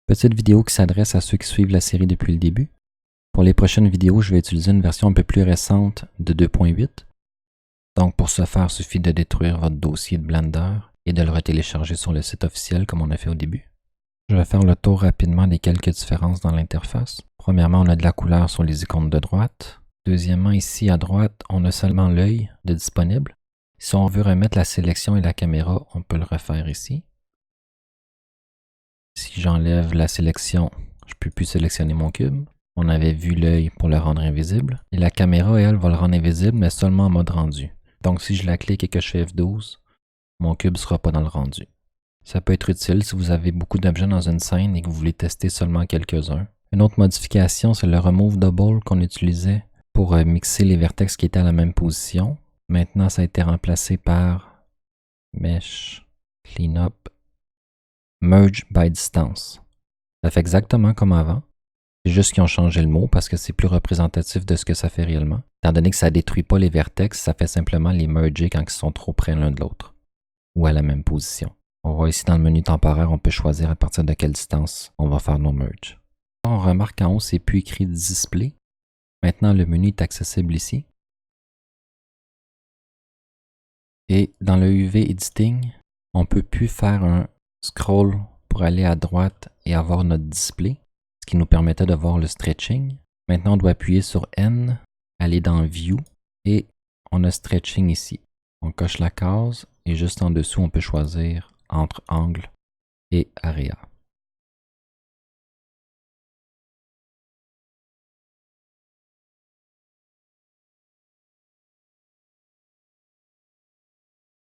Petite vidéo qui s'adresse à ceux qui suivent la série depuis le début. Pour les prochaines vidéos, je vais utiliser une version un peu plus récente de 2.8. Donc pour ce faire, il suffit de détruire votre dossier de Blender et de le retélécharger sur le site officiel comme on a fait au début. Je vais faire le tour rapidement des quelques différences dans l'interface. Premièrement, on a de la couleur sur les icônes de droite. Deuxièmement, ici à droite, on a seulement l'œil de disponible. Si on veut remettre la sélection et la caméra, on peut le refaire ici. Si j'enlève la sélection, je ne peux plus sélectionner mon cube. On avait vu l'œil pour le rendre invisible. Et la caméra, elle, va le rendre invisible, mais seulement en mode rendu. Donc si je la clique et que je fais F12, mon cube ne sera pas dans le rendu. Ça peut être utile si vous avez beaucoup d'objets dans une scène et que vous voulez tester seulement quelques-uns. Une autre modification, c'est le Remove Double qu'on utilisait pour mixer les vertex qui étaient à la même position. Maintenant, ça a été remplacé par Mesh, Cleanup, Merge by Distance. Ça fait exactement comme avant. C'est juste qu'ils ont changé le mot parce que c'est plus représentatif de ce que ça fait réellement. Étant donné que ça ne détruit pas les vertex, ça fait simplement les merger quand ils sont trop près l'un de l'autre ou à la même position. On voit ici dans le menu temporaire, on peut choisir à partir de quelle distance on va faire nos merges. On remarque en haut, c'est plus écrit Display. Maintenant, le menu est accessible ici. Et dans le UV Editing, on ne peut plus faire un scroll pour aller à droite et avoir notre display, ce qui nous permettait de voir le stretching. Maintenant, on doit appuyer sur N, aller dans View et on a Stretching ici. On coche la case et juste en dessous, on peut choisir entre Angle et Area.